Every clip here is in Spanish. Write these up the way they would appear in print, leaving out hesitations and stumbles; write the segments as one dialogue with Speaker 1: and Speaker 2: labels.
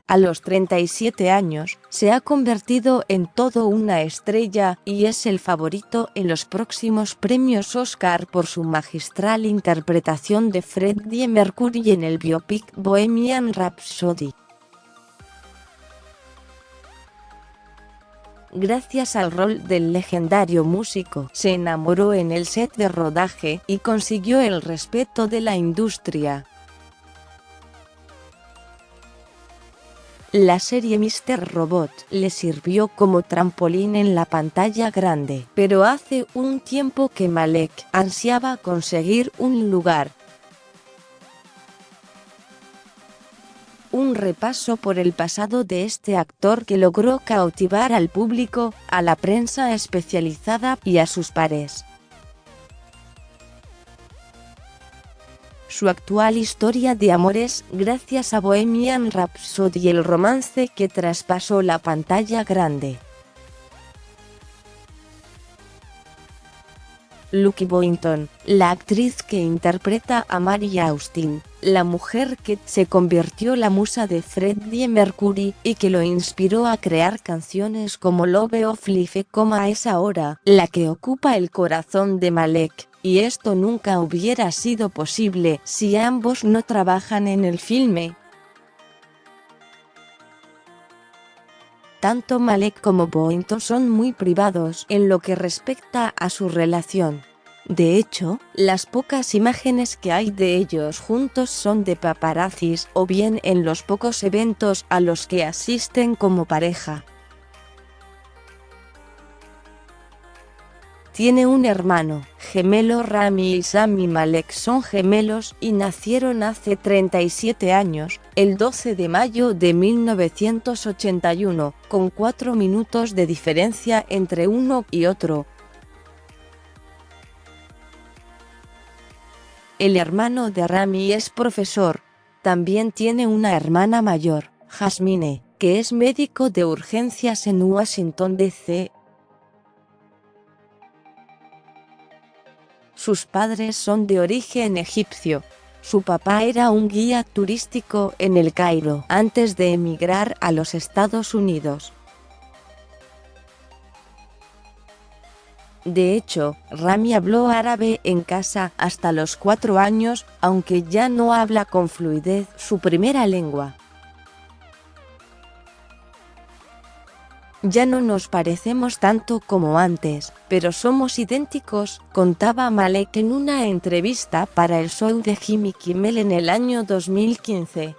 Speaker 1: A los 37 años, se ha convertido en todo una estrella y es el favorito en los próximos premios Oscar por su magistral interpretación de Freddie Mercury en el biopic Bohemian Rhapsody. Gracias al rol del legendario músico, se enamoró en el set de rodaje y consiguió el respeto de la industria. La serie Mr. Robot le sirvió como trampolín en la pantalla grande, pero hace un tiempo que Malek ansiaba conseguir un lugar. Un repaso por el pasado de este actor que logró cautivar al público, a la prensa especializada y a sus pares. Su actual historia de amores, gracias a Bohemian Rhapsody y el romance que traspasó la pantalla grande. Lucy Boynton, la actriz que interpreta a Mary Austin, la mujer que se convirtió la musa de Freddie Mercury y que lo inspiró a crear canciones como Love of Life, es ahora la que ocupa el corazón de Malek, y esto nunca hubiera sido posible si ambos no trabajan en el filme. Tanto Malek como Boynton son muy privados en lo que respecta a su relación. De hecho, las pocas imágenes que hay de ellos juntos son de paparazzis o bien en los pocos eventos a los que asisten como pareja. Tiene un hermano gemelo. Rami y Sami Malek son gemelos y nacieron hace 37 años, el 12 de mayo de 1981, con 4 minutos de diferencia entre uno y otro. El hermano de Rami es profesor. También tiene una hermana mayor, Jasmine, que es médico de urgencias en Washington, D.C. Sus padres son de origen egipcio. Su papá era un guía turístico en El Cairo antes de emigrar a los Estados Unidos. De hecho, Rami habló árabe en casa hasta los 4 años, aunque ya no habla con fluidez su primera lengua. Ya no nos parecemos tanto como antes, pero somos idénticos, contaba Malek en una entrevista para el show de Jimmy Kimmel en el año 2015.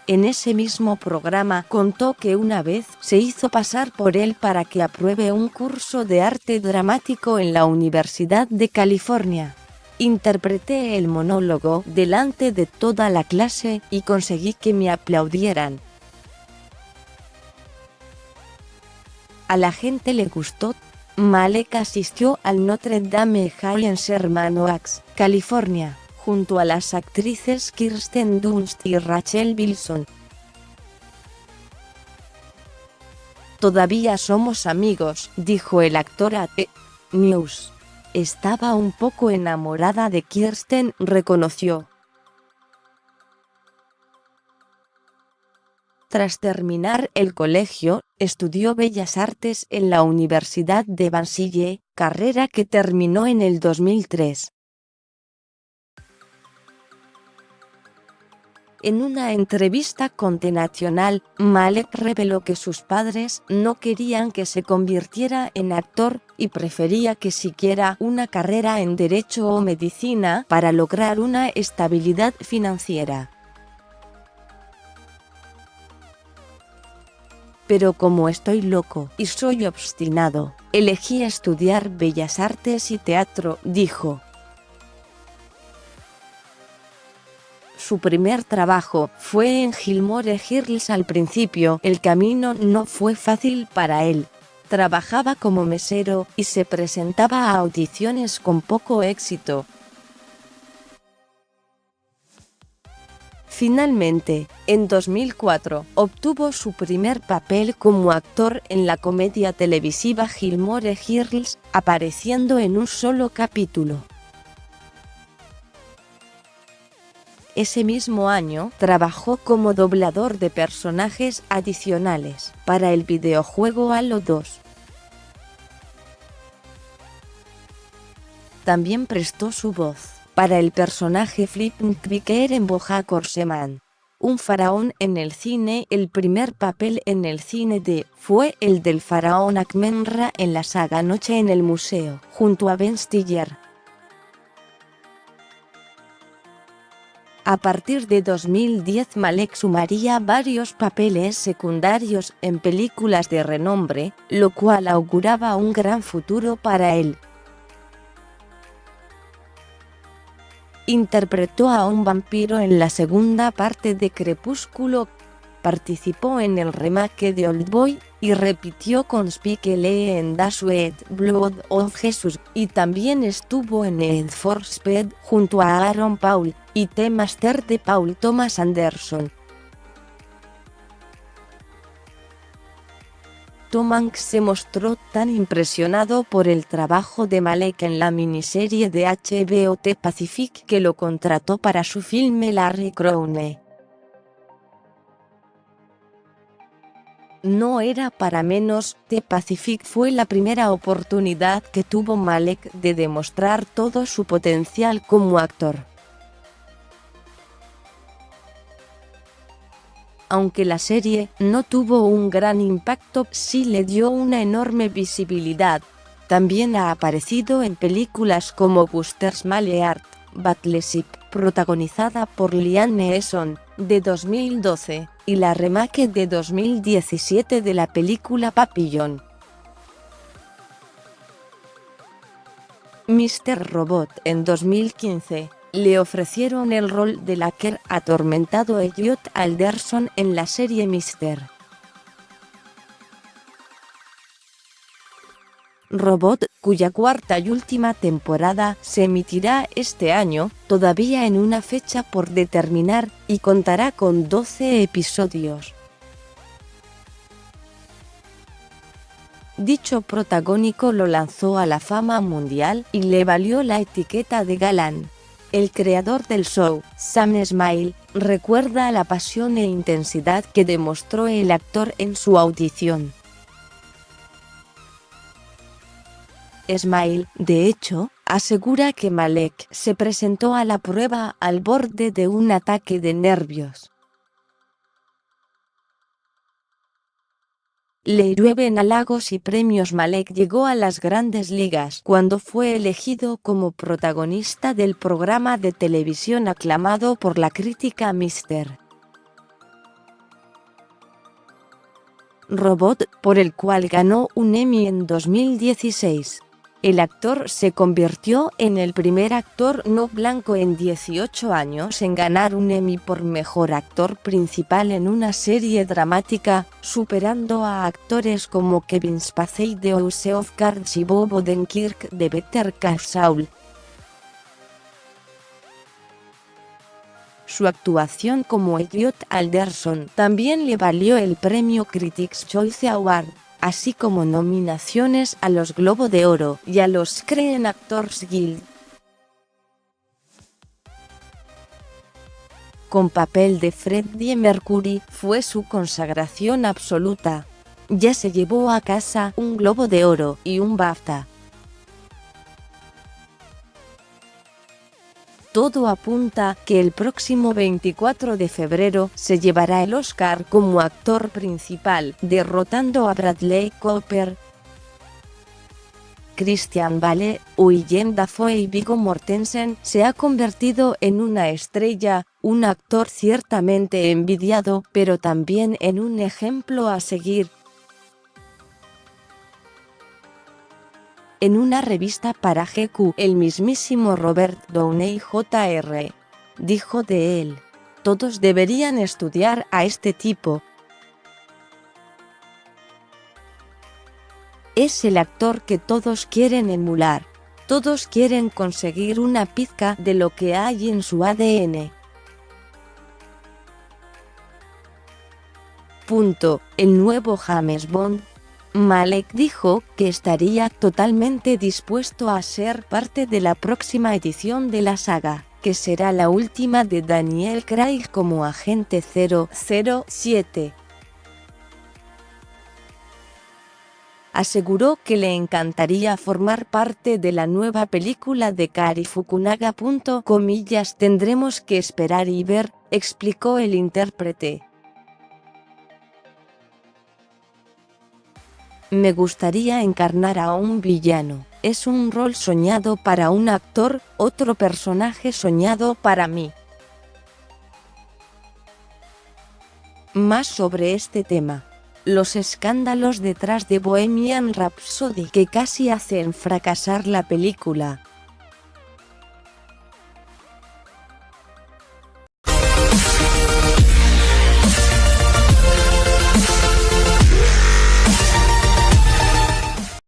Speaker 1: En ese mismo programa contó que una vez se hizo pasar por él para que apruebe un curso de arte dramático en la Universidad de California. Interpreté el monólogo delante de toda la clase y conseguí que me aplaudieran. A la gente le gustó. Malek asistió al Notre Dame Hall en Sherman Oaks, California, junto a las actrices Kirsten Dunst y Rachel Bilson. Todavía somos amigos, dijo el actor a The News. Estaba un poco enamorada de Kirsten, reconoció. Tras terminar el colegio, estudió Bellas Artes en la Universidad de Vanderbilt, carrera que terminó en el 2003. En una entrevista con The National, Malek reveló que sus padres no querían que se convirtiera en actor, y prefería que siguiera una carrera en Derecho o Medicina para lograr una estabilidad financiera. Pero como estoy loco y soy obstinado, elegí estudiar Bellas Artes y Teatro, dijo. Su primer trabajo fue en Gilmore Girls. Al principio, el camino no fue fácil para él. Trabajaba como mesero y se presentaba a audiciones con poco éxito. Finalmente, en 2004, obtuvo su primer papel como actor en la comedia televisiva Gilmore Girls, apareciendo en un solo capítulo. Ese mismo año, trabajó como doblador de personajes adicionales para el videojuego Halo 2. También prestó su voz para el personaje Flippin' Quicker en BoJack Horseman, un faraón en el cine. El primer papel en el cine fue el del faraón Akmenra en la saga Noche en el Museo, junto a Ben Stiller. A partir de 2010 Malek sumaría varios papeles secundarios en películas de renombre, lo cual auguraba un gran futuro para él. Interpretó a un vampiro en la segunda parte de Crepúsculo, participó en el remake de Oldboy, y repitió con Spike Lee en The Sweet Blood of Jesus, y también estuvo en Need for Speed junto a Aaron Paul y The Master de Paul Thomas Anderson. Tom Hanks se mostró tan impresionado por el trabajo de Malek en la miniserie de HBO The Pacific que lo contrató para su filme Larry Crowne. No era para menos, The Pacific fue la primera oportunidad que tuvo Malek de demostrar todo su potencial como actor. Aunque la serie no tuvo un gran impacto, sí le dio una enorme visibilidad. También ha aparecido en películas como Buster's Malleart, Battleship, protagonizada por Liam Neeson, de 2012, y la remake de 2017 de la película Papillon. Mr. Robot en 2015. Le ofrecieron el rol del hacker atormentado Elliot Alderson en la serie Mr. Robot, cuya cuarta y última temporada se emitirá este año, todavía en una fecha por determinar, y contará con 12 episodios. Dicho protagónico lo lanzó a la fama mundial y le valió la etiqueta de galán. El creador del show, Sam Esmail, recuerda la pasión e intensidad que demostró el actor en su audición. Esmail, de hecho, asegura que Malek se presentó a la prueba al borde de un ataque de nervios. Le llueven halagos y premios. Malek llegó a las grandes ligas cuando fue elegido como protagonista del programa de televisión aclamado por la crítica Mr. Robot, por el cual ganó un Emmy en 2016. El actor se convirtió en el primer actor no blanco en 18 años en ganar un Emmy por mejor actor principal en una serie dramática, superando a actores como Kevin Spacey de House of Cards y Bob Odenkirk de Better Call Saul. Su actuación como Elliot Alderson también le valió el premio Critics' Choice Award, así como nominaciones a los Globo de Oro y a los Screen Actors Guild. Con papel de Freddie Mercury fue su consagración absoluta. Ya se llevó a casa un Globo de Oro y un BAFTA. Todo apunta que el próximo 24 de febrero se llevará el Oscar como actor principal, derrotando a Bradley Cooper, Christian Bale, Willem Dafoe y Viggo Mortensen. Se ha convertido en una estrella, un actor ciertamente envidiado, pero también en un ejemplo a seguir. En una revista para GQ, el mismísimo Robert Downey Jr. dijo de él: "Todos deberían estudiar a este tipo. Es el actor que todos quieren emular. Todos quieren conseguir una pizca de lo que hay en su ADN". El nuevo James Bond. Malek dijo que estaría totalmente dispuesto a ser parte de la próxima edición de la saga. que será la última de Daniel Craig como agente 007. Aseguró que le encantaría formar parte de la nueva película de Cary Fukunaga. Tendremos que esperar y ver, explicó el intérprete. Me gustaría encarnar a un villano, es un rol soñado para un actor, otro personaje soñado para mí. Más sobre este tema. Los escándalos detrás de Bohemian Rhapsody que casi hacen fracasar la película.